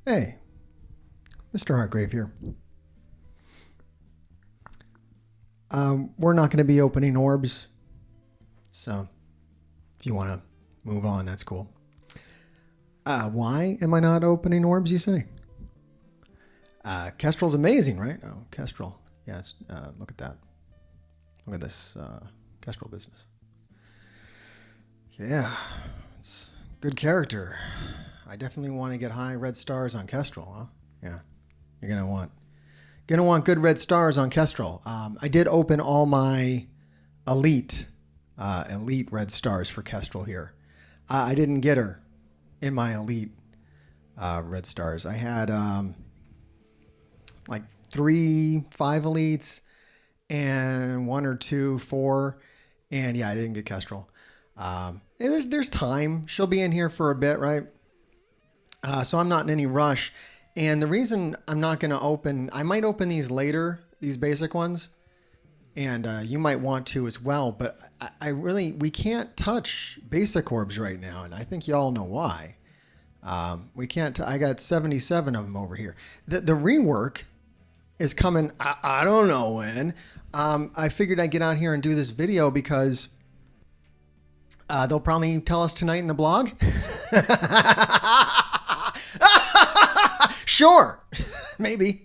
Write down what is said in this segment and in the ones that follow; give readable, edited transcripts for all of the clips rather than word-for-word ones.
Hey, Mr. Hargrave here. We're not going to be opening orbs, so if you want to move on, that's cool. Why am I not opening orbs, you say? Kestrel's amazing, right? Oh, Kestrel. Yes, look at that. Look at this Kestrel business. Yeah, it's good character. I definitely want to get high red stars on Kestrel, huh? Yeah, you're gonna want good red stars on Kestrel. I did open all my elite red stars for Kestrel here. I didn't get her in my elite red stars. I had like 3, 5 elites and 1 or 2, 4, and yeah, I didn't get Kestrel. There's time. She'll be in here for a bit, right? So I'm not in any rush. And the reason I'm not going to open, I might open these later, these basic ones, and you might want to as well. But we can't touch basic orbs right now, and I think y'all know why. We can't. I got 77 of them over here. The rework is coming. I don't know when. I figured I'd get out here and do this video because they'll probably tell us tonight in the blog. Sure, maybe.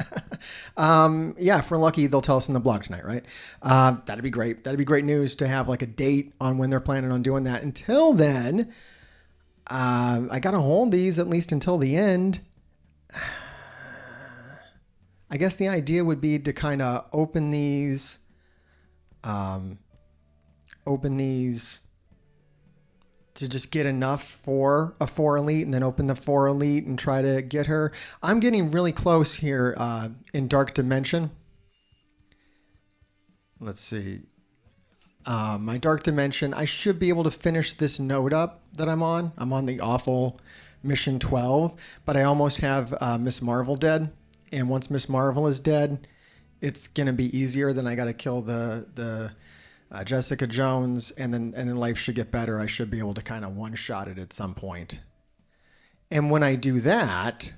Yeah, if we're lucky, they'll tell us in the blog tonight, right? That'd be great. That'd be great news to have like a date on when they're planning on doing that. Until then, I got to hold these at least until the end. I guess the idea would be to kind of open these to just get enough for a 4 elite and then open the 4 elite and try to get her. I'm getting really close here in Dark Dimension. Let's see. My Dark Dimension, I should be able to finish this node up that I'm on. I'm on the awful Mission 12, but I almost have Miss Marvel dead. And once Miss Marvel is dead, it's going to be easier. Then I got to kill the Jessica Jones, and then life should get better. I should be able to kind of one-shot it at some point. And when I do that,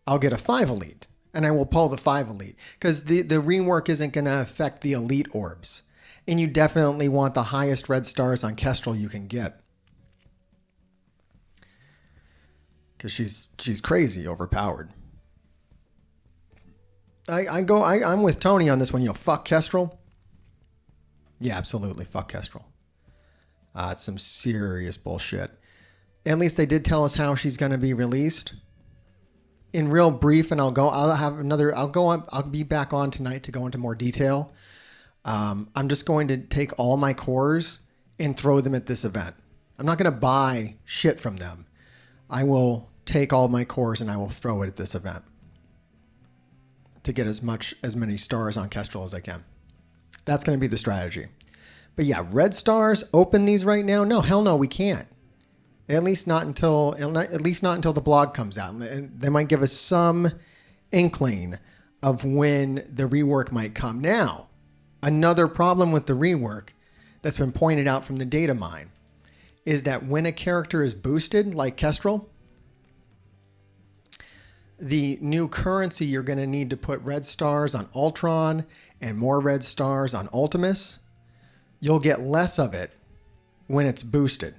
I'll get a 5 elite, and I will pull the 5 elite because the rework isn't going to affect the elite orbs. And you definitely want the highest red stars on Kestrel you can get because she's crazy overpowered. I'm with Tony on this one. Fuck Kestrel. Yeah, absolutely. Fuck Kestrel. It's some serious bullshit. At least they did tell us how she's going to be released. In real brief, and I'll be back on tonight to go into more detail. I'm just going to take all my cores and throw them at this event. I'm not going to buy shit from them. I will take all my cores and I will throw it at this event to get as many stars on Kestrel as I can. That's going to be the strategy. But yeah, red stars, open these right now? No, hell no, we can't. At least not until the blog comes out. And they might give us some inkling of when the rework might come. Now, another problem with the rework that's been pointed out from the data mine is that when a character is boosted, like Kestrel, the new currency you're going to need to put red stars on Ultron and more red stars on Ultimus, you'll get less of it when it's boosted.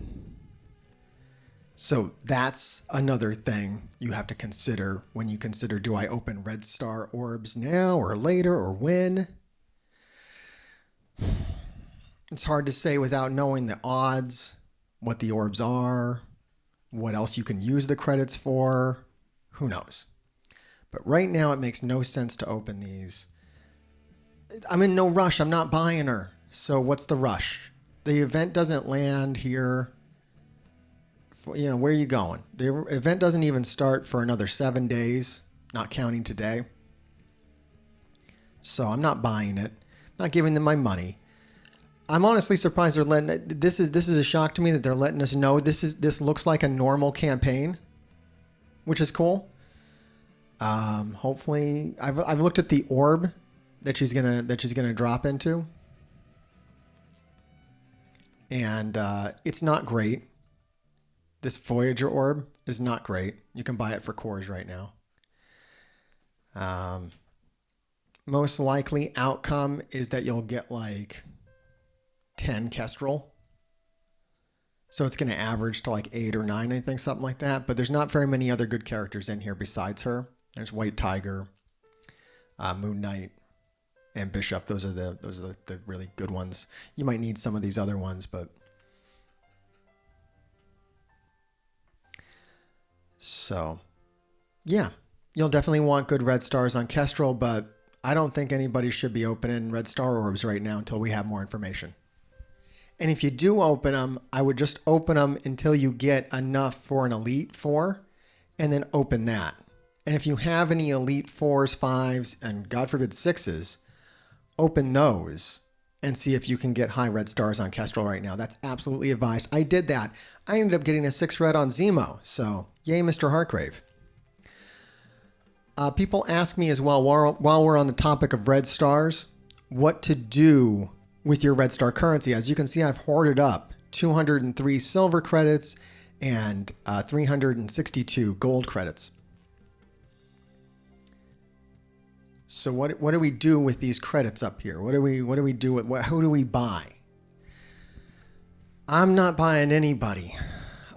So that's another thing you have to consider when you consider, do I open red star orbs now or later or when? It's hard to say without knowing the odds, what the orbs are, what else you can use the credits for. Who knows? But right now it makes no sense to open these. I'm in no rush. I'm not buying her. So what's the rush? The event doesn't land here. Where are you going? The event doesn't even start for another 7 days, not counting today. So I'm not buying it. Not giving them my money. I'm honestly surprised they're letting it. This is a shock to me that they're letting us know this looks like a normal campaign, which is cool. Hopefully, I've looked at the orb that she's gonna drop into, and it's not great. This Voyager orb is not great. You can buy it for cores right now. Most likely outcome is that you'll get like 10 Kestrel. So it's going to average to like 8 or 9, I think, something like that. But there's not very many other good characters in here besides her. There's White Tiger, Moon Knight, and Bishop. Those are the really good ones. You might need some of these other ones, but so yeah, you'll definitely want good red stars on Kestrel, but I don't think anybody should be opening red star orbs right now until we have more information. And if you do open them, I would just open them until you get enough for an Elite 4, and then open that. And if you have any Elite 4s, 5s, and God forbid 6s, open those and see if you can get high red stars on Kestrel right now. That's absolutely advised. I did that. I ended up getting a 6 red on Zemo, so yay, Mr. Hartgrave. People ask me as well, while we're on the topic of red stars, what to do with your red star currency. As you can see, I've hoarded up 203 silver credits and 362 gold credits. So what do we do with these credits up here? What do we do with who do we buy? I'm not buying anybody.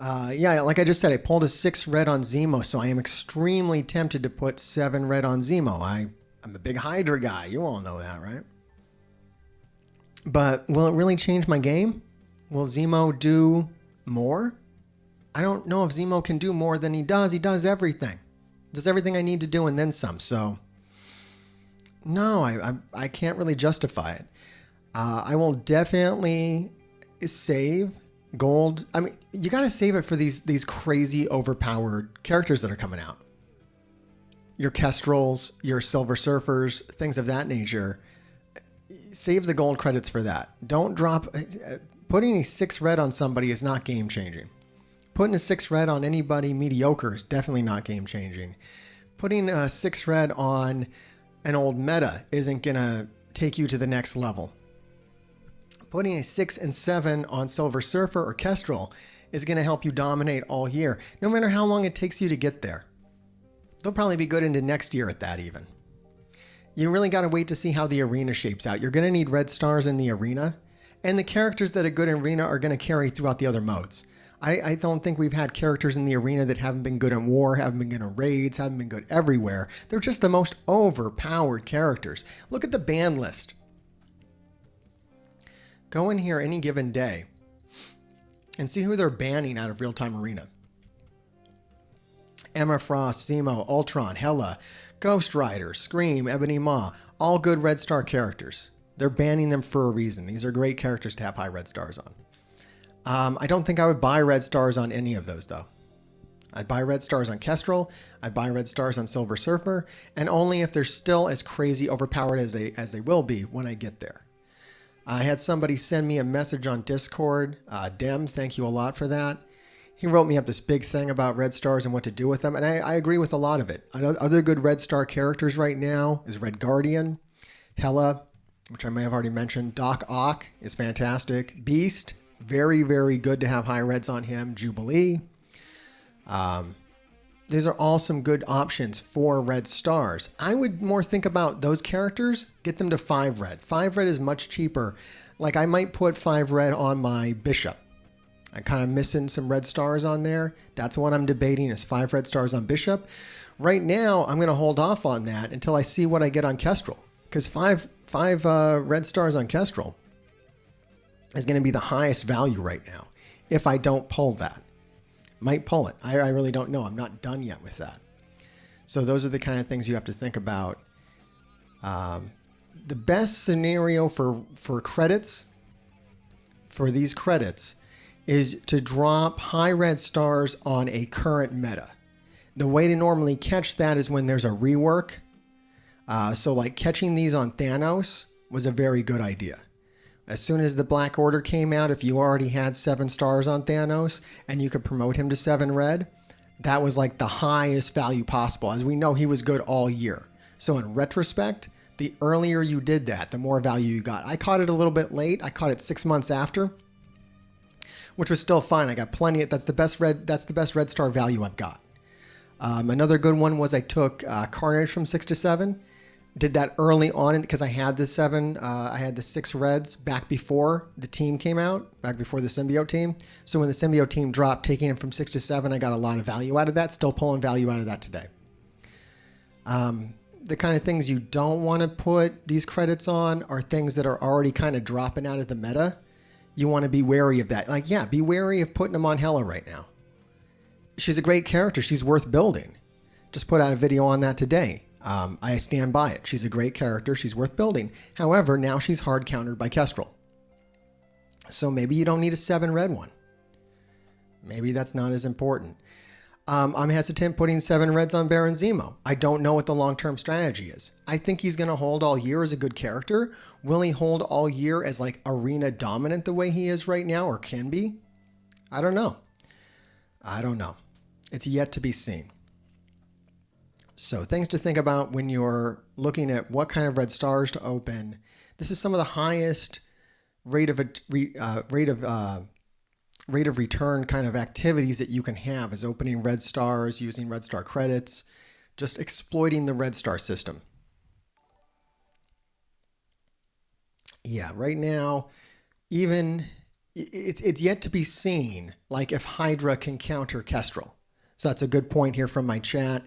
Yeah, like I just said, I pulled a 6 red on Zemo, so I am extremely tempted to put 7 red on Zemo. I'm a big Hydra guy. You all know that, right? But will it really change my game? Will Zemo do more? I don't know if Zemo can do more than he does. He does everything. Does everything I need to do and then some. So, no, I can't really justify it. I will definitely save gold. I mean, you got to save it for these crazy overpowered characters that are coming out. Your Kestrels, your Silver Surfers, things of that nature. Save the gold credits for that. Don't drop... Putting a 6 red on somebody is not game changing. Putting a 6 red on anybody mediocre is definitely not game changing. Putting a 6 red on an old meta isn't going to take you to the next level. Putting a 6 and 7 on Silver Surfer or Kestrel is going to help you dominate all year, no matter how long it takes you to get there. They'll probably be good into next year at that even. You really got to wait to see how the arena shapes out. You're going to need red stars in the arena, and the characters that are good in arena are going to carry throughout the other modes. I don't think we've had characters in the arena that haven't been good in war, haven't been good in raids, haven't been good everywhere. They're just the most overpowered characters. Look at the ban list. Go in here any given day and see who they're banning out of real-time arena. Emma Frost, Zemo, Ultron, Hela, Ghost Rider, Scream, Ebony Maw, all good red star characters. They're banning them for a reason. These are great characters to have high red stars on. I don't think I would buy red stars on any of those, though. I'd buy red stars on Kestrel, I'd buy red stars on Silver Surfer, and only if they're still as crazy overpowered as they will be when I get there. I had somebody send me a message on Discord. Dem, thank you a lot for that. He wrote me up this big thing about red stars and what to do with them, and I agree with a lot of it. Other good red star characters right now is Red Guardian, Hela, which I may have already mentioned. Doc Ock is fantastic. Beast, very, very good to have high reds on him. Jubilee. These are all some good options for red stars. I would more think about those characters, get them to 5 red. 5 red is much cheaper. Like I might put 5 red on my Bishop. I'm kind of missing some red stars on there. That's what I'm debating is 5 red stars on Bishop. Right now, I'm going to hold off on that until I see what I get on Kestrel. Because 5 red stars on Kestrel is going to be the highest value right now. If I don't pull that. Might pull it. I really don't know. I'm not done yet with that. So those are the kind of things you have to think about. The best scenario for credits, for these credits, is to drop high red stars on a current meta. The way to normally catch that is when there's a rework. So like catching these on Thanos was a very good idea. As soon as the Black Order came out, if you already had 7 stars on Thanos and you could promote him to 7 red, that was like the highest value possible. As we know, he was good all year. So in retrospect, the earlier you did that, the more value you got. I caught it a little bit late. I caught it 6 months after, which was still fine. I got plenty. That's the best red star value I've got. Another good one was I took Carnage from 6 to 7. Did that early on because I had the 7, I had the 6 reds back before the team came out, back before the symbiote team. So when the symbiote team dropped, taking it from 6 to 7, I got a lot of value out of that. Still pulling value out of that today. The kind of things you don't want to put these credits on are things that are already kind of dropping out of the meta. You want to be wary of that. Like, yeah, be wary of putting them on Hela right now. She's a great character. She's worth building. Just put out a video on that today. I stand by it. She's a great character. She's worth building. However, now she's hard countered by Kestrel. So maybe you don't need a 7 red one. Maybe that's not as important. I'm hesitant putting 7 reds on Baron Zemo. I don't know what the long-term strategy is. I think he's going to hold all year as a good character. Will he hold all year as like arena dominant the way he is right now or can be? I don't know. I don't know. It's yet to be seen. So things to think about when you're looking at what kind of red stars to open. This is some of the highest rate of return kind of activities that you can have is opening red stars, using red star credits, just exploiting the red star system. Yeah, right now, even it's yet to be seen, like if Hydra can counter Kestrel. So that's a good point here from my chat.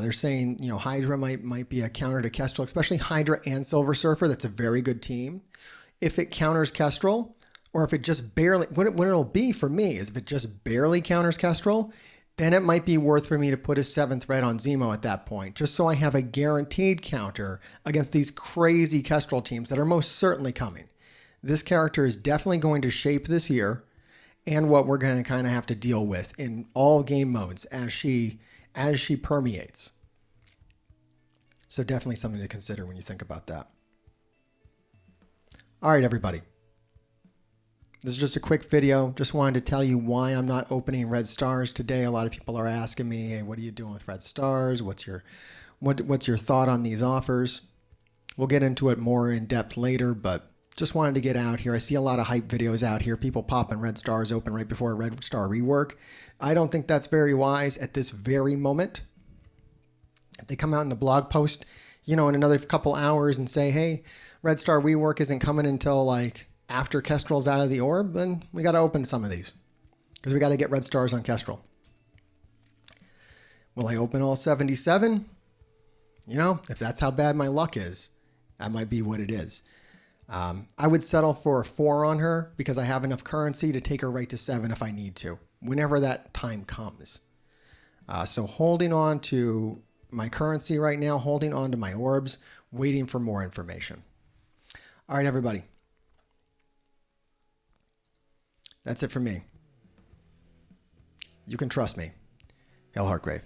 They're saying, you know, Hydra might be a counter to Kestrel, especially Hydra and Silver Surfer. That's a very good team. If it counters Kestrel, or if it just barely, what it'll be for me is if it just barely counters Kestrel, then it might be worth for me to put a 7th red on Zemo at that point, just so I have a guaranteed counter against these crazy Kestrel teams that are most certainly coming. This character is definitely going to shape this year and what we're going to kind of have to deal with in all game modes as she permeates. So definitely something to consider when you think about that. All right, everybody. This is just a quick video. Just wanted to tell you why I'm not opening red stars today. A lot of people are asking me, hey, what are you doing with red stars? What's your thought on these offers? We'll get into it more in depth later, but just wanted to get out here. I see a lot of hype videos out here. People popping red stars open right before a red star rework. I don't think that's very wise at this very moment. If they come out in the blog post, you know, in another couple hours and say, hey, red star rework isn't coming until like after Kestrel's out of the orb, then we got to open some of these because we got to get red stars on Kestrel. Will I open all 77? You know, if that's how bad my luck is, that might be what it is. I would settle for a 4 on her because I have enough currency to take her right to 7 if I need to, whenever that time comes. So holding on to my currency right now, holding on to my orbs, waiting for more information. All right, everybody. That's it for me. You can trust me. Hail Heartgrave.